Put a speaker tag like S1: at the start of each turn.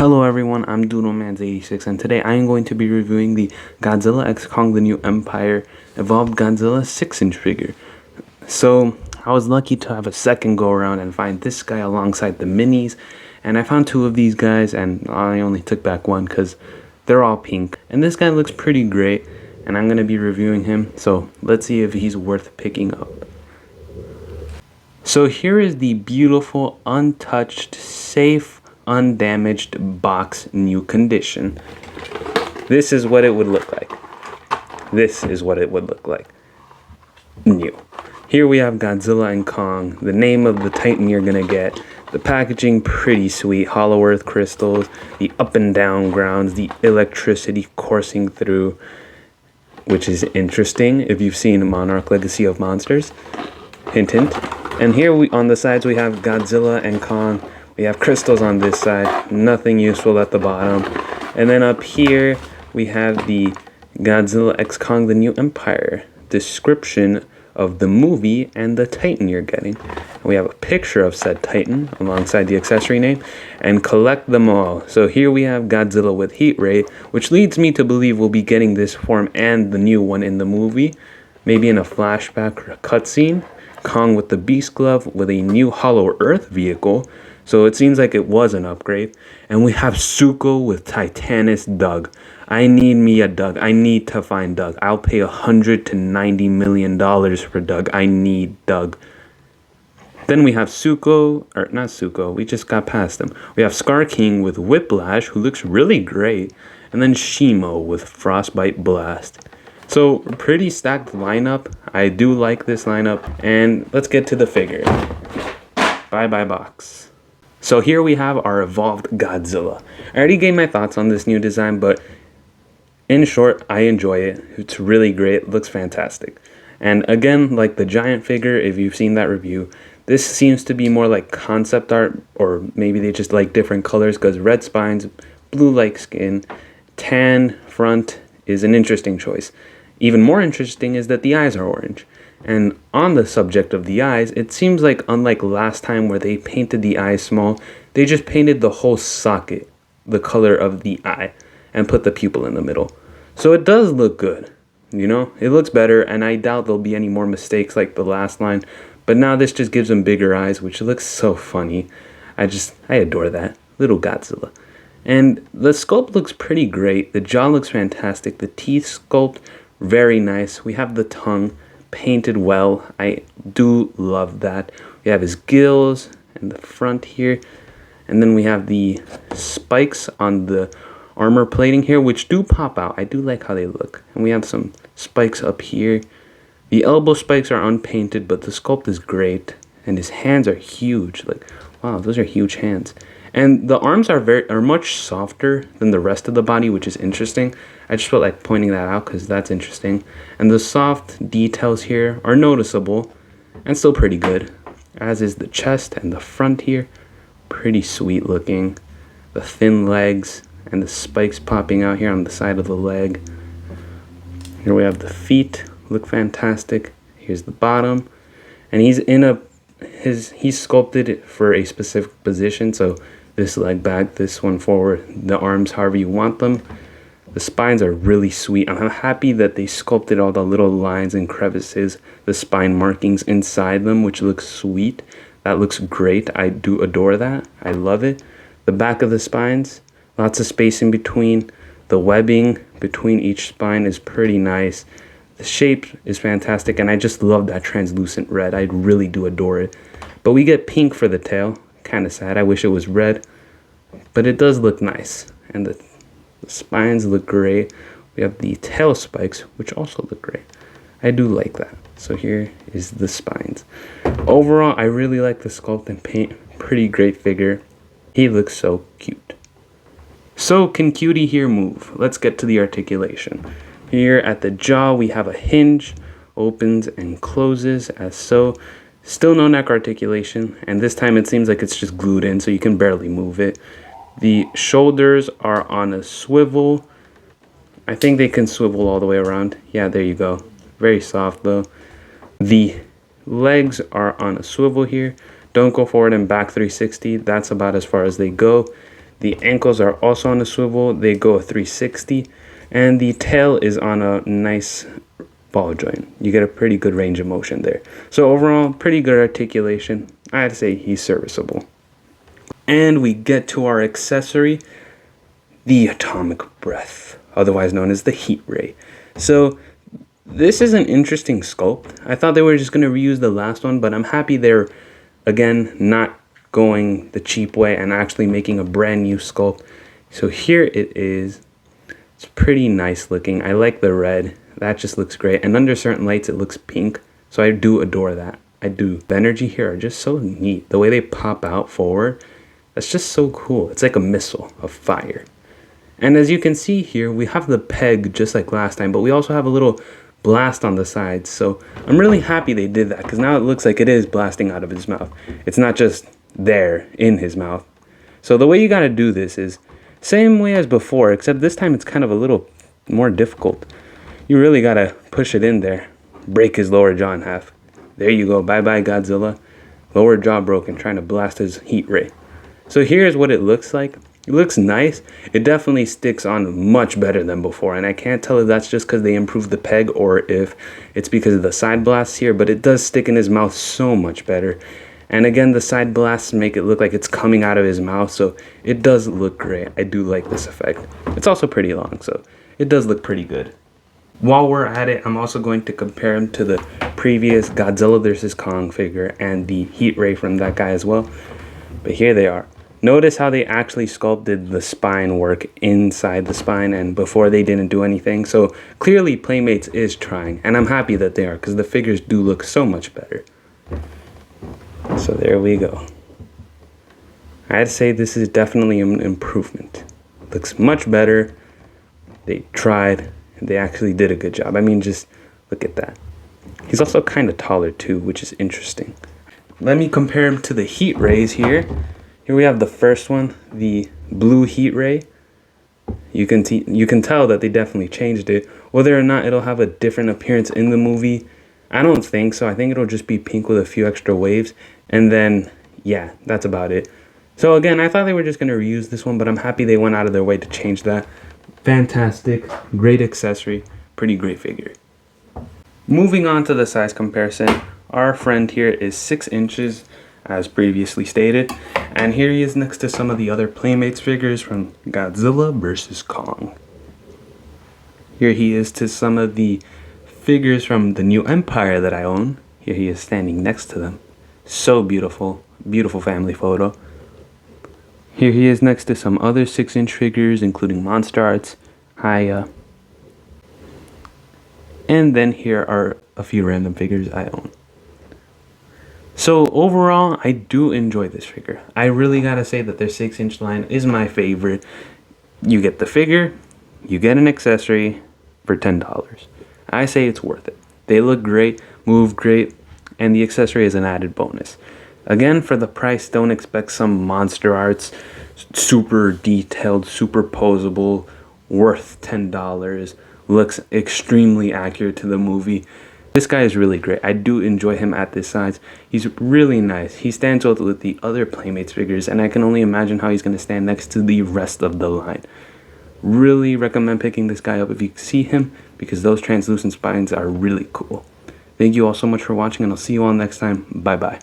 S1: Hello everyone, I'm Doodlemans86 and today I am going to be reviewing the Godzilla X Kong The New Empire Evolved Godzilla 6-inch figure. So, I was lucky to have a second go around and find this guy alongside the minis, and I found two of these guys and I only took back one because they're all pink. And this guy looks pretty great and I'm going to be reviewing him, so let's see if he's worth picking up. So here is the beautiful, untouched, safe, undamaged box, new condition. This is what it would look like. This is what it would look like. New. Here we have Godzilla and Kong, the name of the Titan you're gonna get. The packaging, pretty sweet. Hollow earth crystals, the up and down grounds, the electricity coursing through, which is interesting if you've seen Monarch Legacy of Monsters. Hint, hint. And here on the sides we have Godzilla and Kong. We have crystals on this side, nothing useful at the bottom. And then up here, we have the Godzilla X Kong The New Empire description of the movie and the Titan you're getting. And we have a picture of said Titan alongside the accessory name, and collect them all. So here we have Godzilla with Heat Ray, which leads me to believe we'll be getting this form and the new one in the movie, maybe in a flashback or a cutscene. Kong with the Beast Glove with a new Hollow Earth vehicle. So it seems like it was an upgrade. And we have Zuko with Titanus Doug. I need me a Doug. I need to find Doug. I'll pay $100 to $90 million for Doug. I need Doug. Then we have Zuko, or not Zuko, we just got past him. We have Scar King with Whiplash, who looks really great. And then Shimo with Frostbite Blast. So pretty stacked lineup. I do like this lineup. And let's get to the figure. Bye bye box. So here we have our evolved Godzilla. I already gave my thoughts on this new design, but in short, I enjoy it. It's really great, it looks fantastic. And again, like the giant figure, if you've seen that review, this seems to be more like concept art, or maybe they just like different colors, because red spines, blue like skin, tan front is an interesting choice. Even more interesting is that the eyes are orange. And on the subject of the eyes, it seems like unlike last time where they painted the eyes small, they just painted the whole socket the color of the eye and put the pupil in the middle. So it does look good, you know? It looks better, and I doubt there'll be any more mistakes like the last line. But now this just gives them bigger eyes, which looks so funny. I adore that. Little Godzilla. And the sculpt looks pretty great. The jaw looks fantastic. The teeth sculpt, very nice. We have the tongue painted well. I do love that. We have his gills in the front here, and then we have the spikes on the armor plating here, which do pop out. I do like how they look. And we have some spikes up here. The elbow spikes are unpainted, but the sculpt is great, and his hands are huge. Like, wow, those are huge hands. And the arms are much softer than the rest of the body, which is interesting. I just felt like pointing that out because that's interesting. And the soft details here are noticeable and still pretty good, as is the chest and the front here. Pretty sweet looking. The thin legs and the spikes popping out here on the side of the leg. Here we have the feet, look fantastic. Here's the bottom. And he's sculpted for a specific position, so this leg back, this one forward, the arms however you want them. The spines are really sweet. I'm happy that they sculpted all the little lines and crevices, the spine markings inside them, which looks sweet. That looks great. I do adore that. I love it. The back of the spines, lots of space in between. The webbing between each spine is pretty nice. The shape is fantastic, and I just love that translucent red. I really do adore it. But we get pink for the tail. Kind of sad. I wish it was red, but it does look nice. And the spines look great. We have the tail spikes, which also look great. I do like that. So here is the spines. Overall, I really like the sculpt and paint. Pretty great figure. He looks so cute. So can Cutie here move? Let's get to the articulation. Here at the jaw, we have a hinge, opens and closes as so. Still no neck articulation, and this time it seems like it's just glued in, so you can barely move it. The shoulders are on a swivel. I think they can swivel all the way around. Yeah, there you go. Very soft though. The legs are on a swivel here. Don't go forward and back 360. That's about as far as they go. The ankles are also on a swivel. They go a 360. And the tail is on a nice ball joint. You get a pretty good range of motion there. So overall, pretty good articulation. I'd say he's serviceable. And we get to our accessory, the atomic breath, otherwise known as the heat ray. So this is an interesting sculpt. I thought they were just going to reuse the last one, but I'm happy they're, again, not going the cheap way and actually making a brand new sculpt. So here it is. It's pretty nice looking. I like the red. That just looks great. And under certain lights, it looks pink. So I do adore that. I do. The energy here are just so neat. The way they pop out forward, that's just so cool. It's like a missile of fire. And as you can see here, we have the peg just like last time, but we also have a little blast on the sides. So I'm really happy they did that, because now it looks like it is blasting out of his mouth. It's not just there in his mouth. So the way you got to do this is same way as before, except this time it's kind of a little more difficult. You really got to push it in there. Break his lower jaw in half. There you go. Bye-bye, Godzilla. Lower jaw broken, trying to blast his heat ray. So here's what it looks like. It looks nice. It definitely sticks on much better than before. And I can't tell if that's just because they improved the peg or if it's because of the side blasts here. But it does stick in his mouth so much better. And again, the side blasts make it look like it's coming out of his mouth. So it does look great. I do like this effect. It's also pretty long, so it does look pretty good. While we're at it, I'm also going to compare him to the previous Godzilla vs. Kong figure and the heat ray from that guy as well. But here they are. Notice how they actually sculpted the spine work inside the spine, and before they didn't do anything. So clearly Playmates is trying, and I'm happy that they are, because the figures do look so much better. So there we go. I'd say this is definitely an improvement. Looks much better. They tried. They actually did a good job. I mean, just look at that. He's also kind of taller too, which is interesting. Let me compare him to the heat rays here. Here we have the first one, the blue heat ray. You can tell that they definitely changed it. Whether or not it'll have a different appearance in the movie, I don't think so. I think it'll just be pink with a few extra waves. And then, yeah, that's about it. So again, I thought they were just going to reuse this one, but I'm happy they went out of their way to change that. Fantastic, great accessory, pretty great figure. Moving on to the size comparison, our friend here is 6 inches, as previously stated. And here he is next to some of the other Playmates figures from Godzilla vs. Kong. Here he is to some of the figures from the New Empire that I own. Here he is standing next to them. So beautiful, beautiful family photo. Here he is next to some other 6-inch figures, including Monster Arts, Haya. And then here are a few random figures I own. So overall, I do enjoy this figure. I really gotta say that their 6-inch line is my favorite. You get the figure, you get an accessory for $10. I say it's worth it. They look great, move great, and the accessory is an added bonus. Again, for the price, don't expect some Monster Arts, super detailed, super posable, worth $10, looks extremely accurate to the movie. This guy is really great. I do enjoy him at this size. He's really nice. He stands out with the other Playmates figures, and I can only imagine how he's going to stand next to the rest of the line. Really recommend picking this guy up if you see him, because those translucent spines are really cool. Thank you all so much for watching, and I'll see you all next time. Bye-bye.